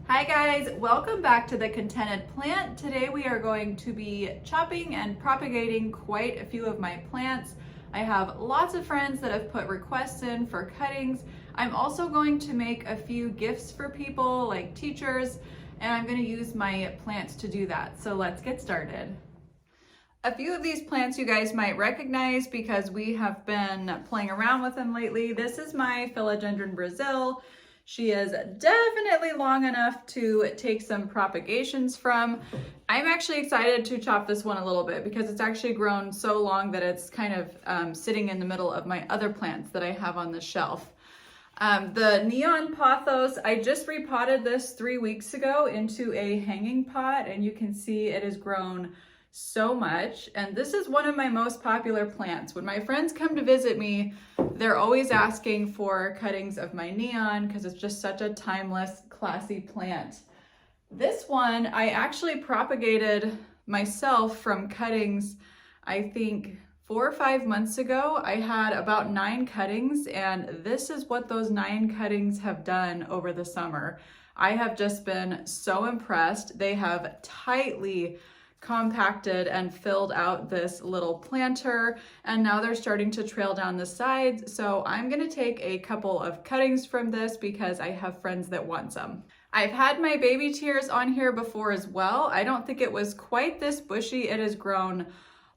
Hi guys, welcome back to The Contented Plant. Today we are going to be chopping and propagating quite a few of my plants. I have lots of friends that have put requests in for cuttings. I'm also going to make a few gifts for people like teachers, and I'm going to use my plants to do that. So let's get started. A few of these plants you guys might recognize because we have been playing around with them lately. This is my Philodendron Brazil. She is definitely long enough to take some propagations from. I'm actually excited to chop this one a little bit because it's actually grown so long that it's kind of sitting in the middle of my other plants that I have on the shelf. The neon pothos, I just repotted this 3 weeks ago into a hanging pot, and you can see it has grown so much. And this is one of my most popular plants. When my friends come to visit me, they're always asking for cuttings of my neon because it's just such a timeless, classy plant. This one I actually propagated myself from cuttings, I think 4 or 5 months ago. I had about 9 cuttings, and this is what those 9 cuttings have done over the summer. I have just been so impressed. They have tightly compacted and filled out this little planter, and now they're starting to trail down the sides. So I'm going to take a couple of cuttings from this because I have friends that want some. I've had my baby tears on here before as well. I don't think it was quite this bushy. It has grown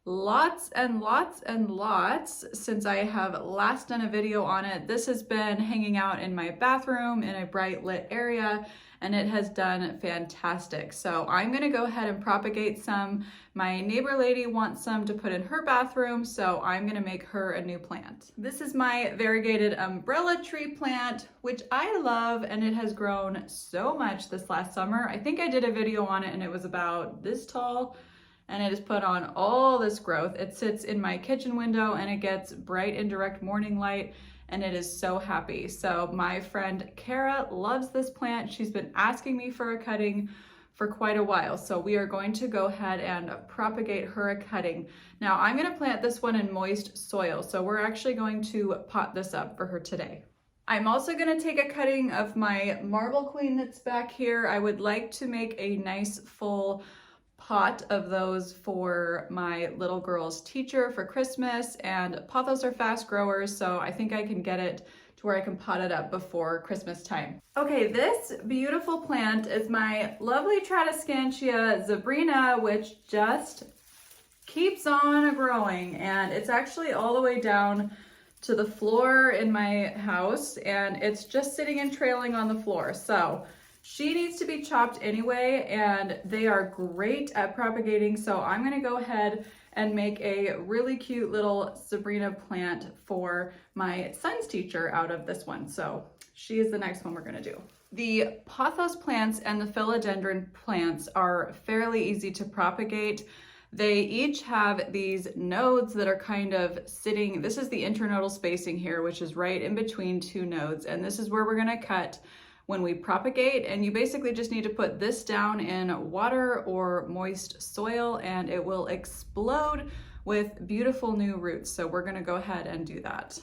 lots and lots and lots since I have last done a video on it. This has been hanging out in my bathroom in a bright lit area, and it has done fantastic. So I'm gonna go ahead and propagate some. My neighbor lady wants some to put in her bathroom, so I'm gonna make her a new plant. This is my variegated umbrella tree plant, which I love, and it has grown so much this last summer. I think I did a video on it and it was about this tall, and it has put on all this growth. It sits in my kitchen window and it gets bright and direct morning light, and it is so happy. So my friend Kara loves this plant. She's been asking me for a cutting for quite a while. So we are going to go ahead and propagate her a cutting. Now I'm gonna plant this one in moist soil. So we're actually going to pot this up for her today. I'm also gonna take a cutting of my marble queen that's back here. I would like to make a nice full pot of those for my little girl's teacher for Christmas, and pothos are fast growers, so I think I can get it to where I can pot it up before Christmas time. Okay, this beautiful plant is my lovely Tradescantia zebrina, which just keeps on growing, and it's actually all the way down to the floor in my house, and it's just sitting and trailing on the floor. So she needs to be chopped anyway, and they are great at propagating. So I'm gonna go ahead and make a really cute little Sabrina plant for my son's teacher out of this one. So she is the next one we're gonna do. The pothos plants and the philodendron plants are fairly easy to propagate. They each have these nodes that are kind of sitting. This is the internodal spacing here, which is right in between 2 nodes. And this is where we're gonna cut when we propagate, and you basically just need to put this down in water or moist soil and it will explode with beautiful new roots. So we're gonna go ahead and do that.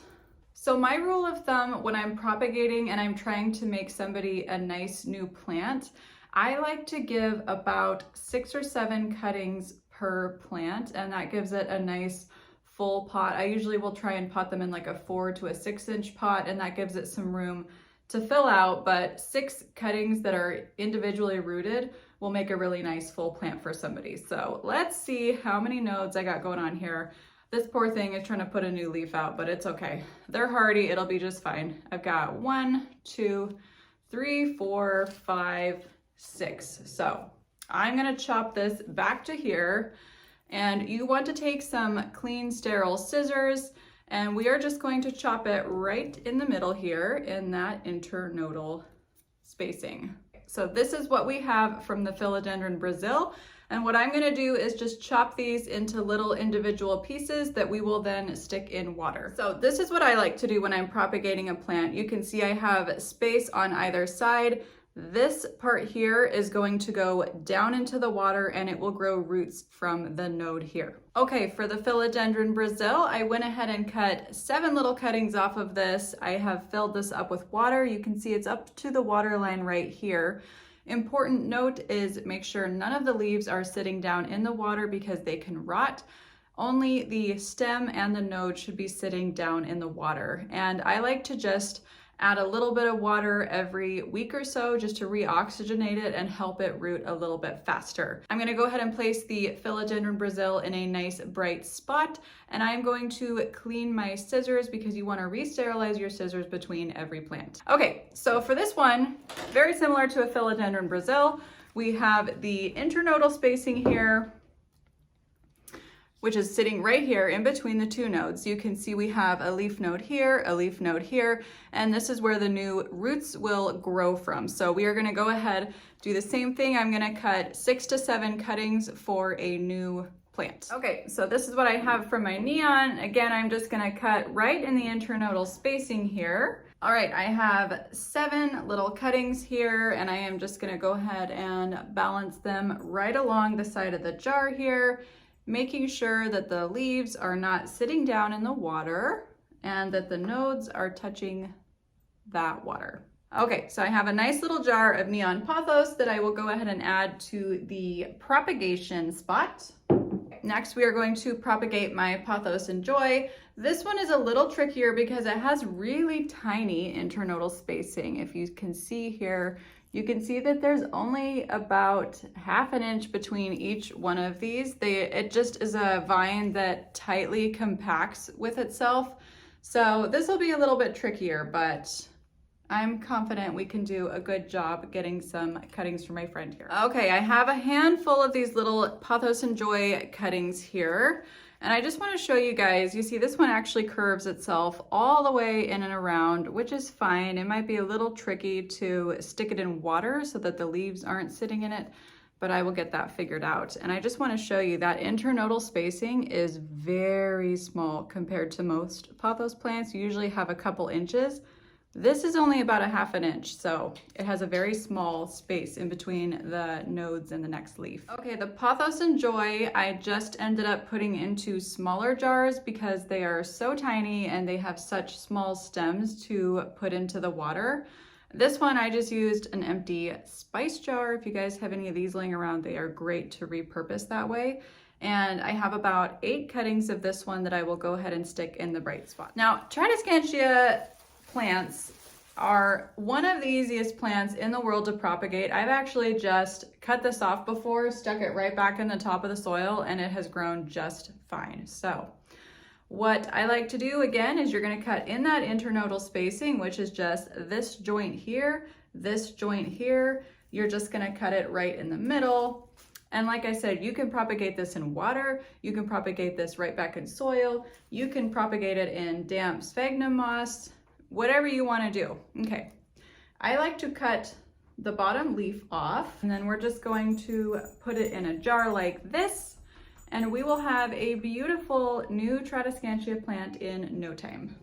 So my rule of thumb when I'm propagating and I'm trying to make somebody a nice new plant, I like to give about 6 or 7 cuttings per plant, and that gives it a nice full pot. I usually will try and pot them in like a 4 to a 6 inch pot, and that gives it some room to fill out, but 6 cuttings that are individually rooted will make a really nice full plant for somebody. So let's see how many nodes I got going on here. This poor thing is trying to put a new leaf out, but it's okay. They're hardy, it'll be just fine. I've got 1, 2, 3, 4, 5, 6. So I'm gonna chop this back to here, and you want to take some clean, sterile scissors, and we are just going to chop it right in the middle here in that internodal spacing. So this is what we have from the Philodendron Brazil. And what I'm gonna do is just chop these into little individual pieces that we will then stick in water. So this is what I like to do when I'm propagating a plant. You can see I have space on either side. This part here is going to go down into the water and it will grow roots from the node here. Okay, for the Philodendron Brazil, I went ahead and cut 7 little cuttings off of this. I have filled this up with water. You can see it's up to the water line right here. Important note is make sure none of the leaves are sitting down in the water because they can rot. Only the stem and the node should be sitting down in the water. And I like to just add a little bit of water every week or so just to re-oxygenate it and help it root a little bit faster. I'm gonna go ahead and place the Philodendron Brazil in a nice bright spot, and I'm going to clean my scissors because you wanna re-sterilize your scissors between every plant. Okay, so for this one, very similar to a Philodendron Brazil, we have the internodal spacing here, which is sitting right here in between the two nodes. You can see we have a leaf node here, a leaf node here, and this is where the new roots will grow from. So we are gonna go ahead, do the same thing. I'm gonna cut 6 to 7 cuttings for a new plant. Okay, so this is what I have for my neon. Again, I'm just gonna cut right in the internodal spacing here. All right, I have 7 little cuttings here, and I am just gonna go ahead and balance them right along the side of the jar here, making sure that the leaves are not sitting down in the water and that the nodes are touching that water. Okay, so I have a nice little jar of neon pothos that I will go ahead and add to the propagation spot. Next, we are going to propagate my pothos and joy. This one is a little trickier because it has really tiny internodal spacing. If you can see here, you can see that there's only about ½ an inch between each one of these. It just is a vine that tightly compacts with itself. So this will be a little bit trickier, but I'm confident we can do a good job getting some cuttings for my friend here. Okay, I have a handful of these little Pothos and Joy cuttings here. And I just want to show you guys, you see this one actually curves itself all the way in and around, which is fine. It might be a little tricky to stick it in water so that the leaves aren't sitting in it, but I will get that figured out. And I just want to show you that internodal spacing is very small compared to most pothos plants. You usually have a couple inches. This is only about ½ an inch, so it has a very small space in between the nodes and the next leaf. Okay, the Pothos and Joy, I just ended up putting into smaller jars because they are so tiny and they have such small stems to put into the water. This one, I just used an empty spice jar. If you guys have any of these laying around, they are great to repurpose that way. And I have about 8 cuttings of this one that I will go ahead and stick in the bright spot. Now, Tradescantia plants are one of the easiest plants in the world to propagate. I've actually just cut this off before, stuck it right back in the top of the soil, and it has grown just fine. So what I like to do again is you're going to cut in that internodal spacing, which is just this joint here, this joint here. You're just going to cut it right in the middle. And like I said, you can propagate this in water, you can propagate this right back in soil, you can propagate it in damp sphagnum moss, whatever you want to do. Okay, I like to cut the bottom leaf off, and then we're just going to put it in a jar like this, and we will have a beautiful new Tradescantia plant in no time.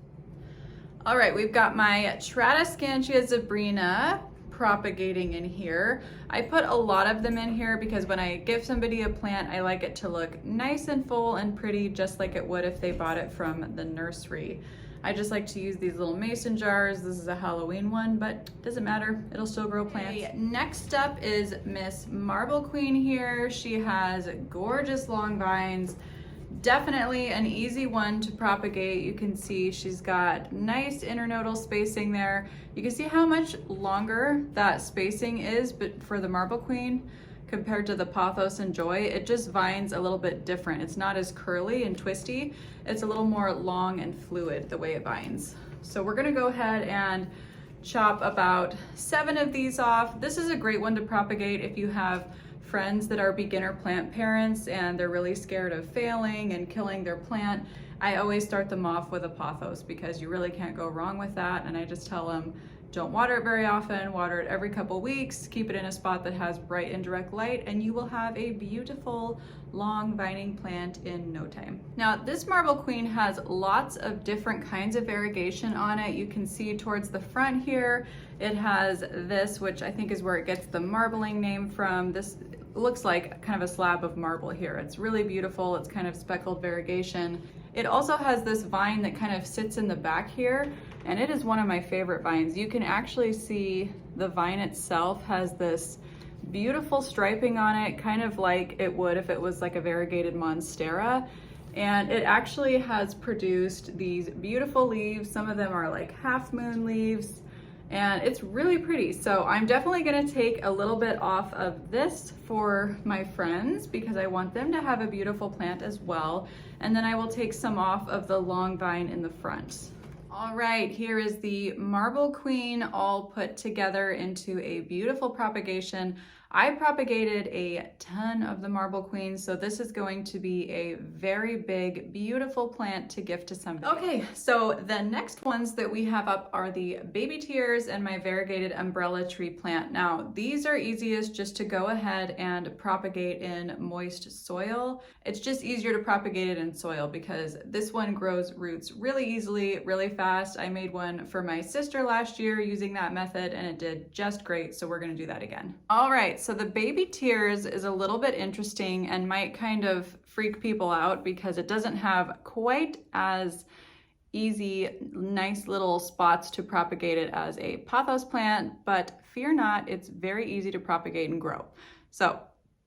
All right, we've got my Tradescantia zebrina propagating in here. I put a lot of them in here because when I give somebody a plant, I like it to look nice and full and pretty, just like it would if they bought it from the nursery. I just like to use these little mason jars. This is a Halloween one, but doesn't matter. It'll still grow plants. Okay, next up is Miss Marble Queen here. She has gorgeous long vines. Definitely an easy one to propagate. You can see she's got nice internodal spacing there. You can see how much longer that spacing is, but for the Marble Queen compared to the Pothos and Joy, it just vines a little bit different. It's not as curly and twisty. It's a little more long and fluid the way it vines. So we're gonna go ahead and chop about 7 of these off. This is a great one to propagate if you have friends that are beginner plant parents and they're really scared of failing and killing their plant. I always start them off with a pothos because you really can't go wrong with that. And I just tell them, don't water it very often, water it every couple weeks, keep it in a spot that has bright indirect light, and you will have a beautiful long vining plant in no time. Now this Marble Queen has lots of different kinds of variegation on it. You can see towards the front here, it has this, which I think is where it gets the marbling name from. This looks like kind of a slab of marble here. It's really beautiful. It's kind of speckled variegation. It also has this vine that kind of sits in the back here, and it is one of my favorite vines. You can actually see the vine itself has this beautiful striping on it, kind of like it would if it was like a variegated monstera. And it actually has produced these beautiful leaves. Some of them are like half moon leaves, and it's really pretty. So I'm definitely gonna take a little bit off of this for my friends because I want them to have a beautiful plant as well. And then I will take some off of the long vine in the front. All right, here is the Marble Queen all put together into a beautiful propagation. I propagated a ton of the Marble Queen, so this is going to be a very big, beautiful plant to gift to somebody. Okay, so the next ones that we have up are the baby tears and my variegated umbrella tree plant. Now, these are easiest just to go ahead and propagate in moist soil. It's just easier to propagate it in soil because this one grows roots really easily, really fast. I made one for my sister last year using that method and it did just great, so we're gonna do that again. All right, so the baby tears is a little bit interesting and might kind of freak people out because it doesn't have quite as easy, nice little spots to propagate it as a pothos plant, but fear not, it's very easy to propagate and grow. So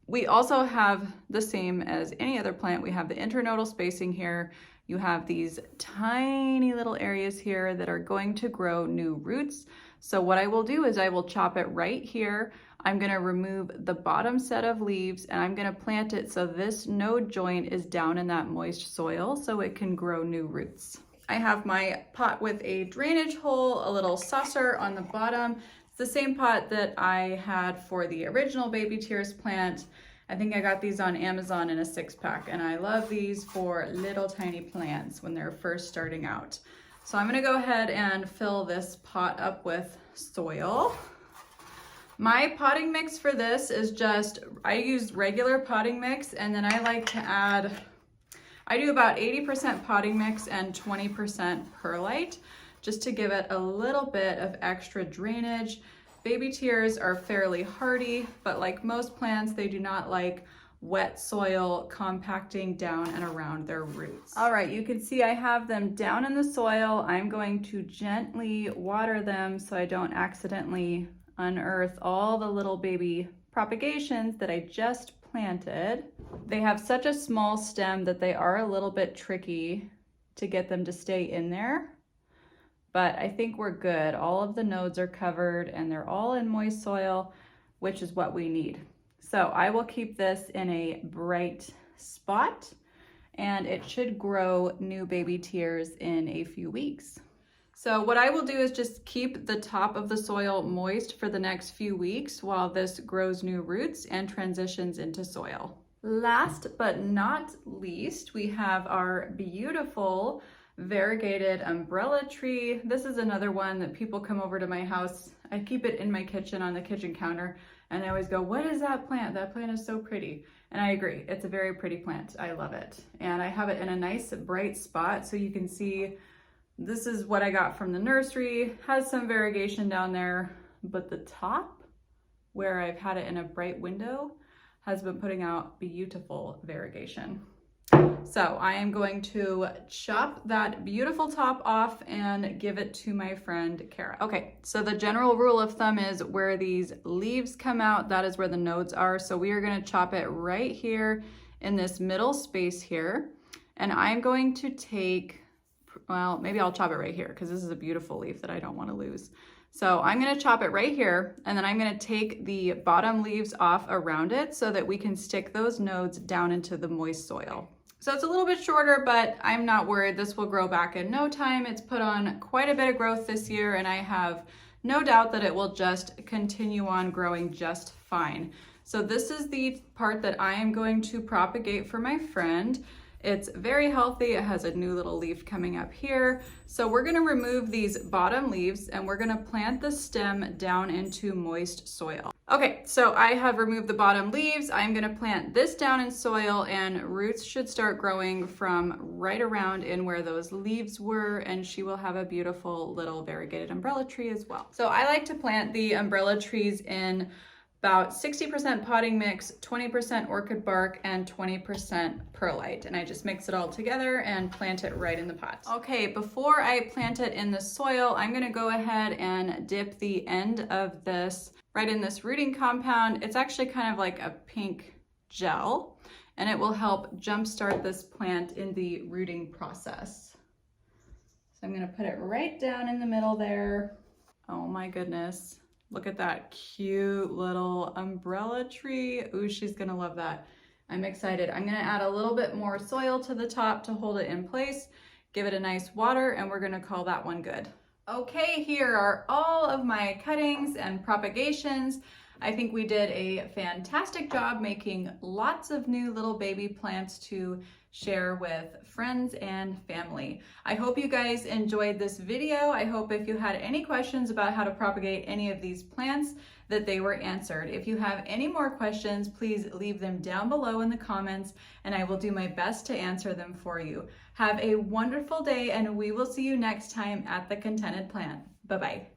we also have the same as any other plant. We have the internodal spacing here. You have these tiny little areas here that are going to grow new roots. So what I will do is I will chop it right here. I'm gonna remove the bottom set of leaves and I'm gonna plant it so this node joint is down in that moist soil so it can grow new roots. I have my pot with a drainage hole, a little saucer on the bottom. It's the same pot that I had for the original baby tears plant. I think I got these on Amazon in a 6-pack and I love these for little tiny plants when they're first starting out. So I'm gonna go ahead and fill this pot up with soil. My potting mix for this is just, I use regular potting mix and then I like to add, I do about 80% potting mix and 20% perlite just to give it a little bit of extra drainage. Baby tears are fairly hardy, but like most plants, they do not like wet soil compacting down and around their roots. All right, you can see I have them down in the soil. I'm going to gently water them so I don't accidentally unearth all the little baby propagations that I just planted. They have such a small stem that they are a little bit tricky to get them to stay in there, but I think we're good. All of the nodes are covered and they're all in moist soil, which is what we need. So I will keep this in a bright spot and it should grow new baby tears in a few weeks. So what I will do is just keep the top of the soil moist for the next few weeks while this grows new roots and transitions into soil. Last but not least, we have our beautiful variegated umbrella tree. This is another one that people come over to my house. I keep it in my kitchen on the kitchen counter and I always go, what is that plant? That plant is so pretty. And I agree, it's a very pretty plant. I love it. And I have it in a nice bright spot so you can see this is what I got from the nursery. Has some variegation down there, but the top where I've had it in a bright window has been putting out beautiful variegation. So I am going to chop that beautiful top off and give it to my friend Kara. Okay, so the general rule of thumb is where these leaves come out, that is where the nodes are. So we are gonna chop it right here in this middle space here. And I'm going to take, well, maybe I'll chop it right here because this is a beautiful leaf that I don't want to lose. So I'm going to chop it right here and then I'm going to take the bottom leaves off around it so that we can stick those nodes down into the moist soil. So it's a little bit shorter, but I'm not worried. This will grow back in no time. It's put on quite a bit of growth this year and I have no doubt that it will just continue on growing just fine. So this is the part that I am going to propagate for my friend. It's very healthy. It has a new little leaf coming up here. So we're gonna remove these bottom leaves and we're gonna plant the stem down into moist soil. Okay, so I have removed the bottom leaves. I'm gonna plant this down in soil and roots should start growing from right around in where those leaves were and she will have a beautiful little variegated umbrella tree as well. So I like to plant the umbrella trees in about 60% potting mix, 20% orchid bark, and 20% perlite. And I just mix it all together and plant it right in the pot. Okay, before I plant it in the soil, I'm gonna go ahead and dip the end of this right in this rooting compound. It's actually kind of like a pink gel, and it will help jumpstart this plant in the rooting process. So I'm gonna put it right down in the middle there. Oh my goodness. Look at that cute little umbrella tree. Ooh, she's gonna love that. I'm excited. I'm gonna add a little bit more soil to the top to hold it in place, give it a nice water, and we're gonna call that one good. Okay, here are all of my cuttings and propagations. I think we did a fantastic job making lots of new little baby plants to share with friends and family. I hope you guys enjoyed this video. I hope if you had any questions about how to propagate any of these plants that they were answered. If you have any more questions, please leave them down below in the comments and I will do my best to answer them for you. Have a wonderful day and we will see you next time at The Contented Plant. Bye-bye.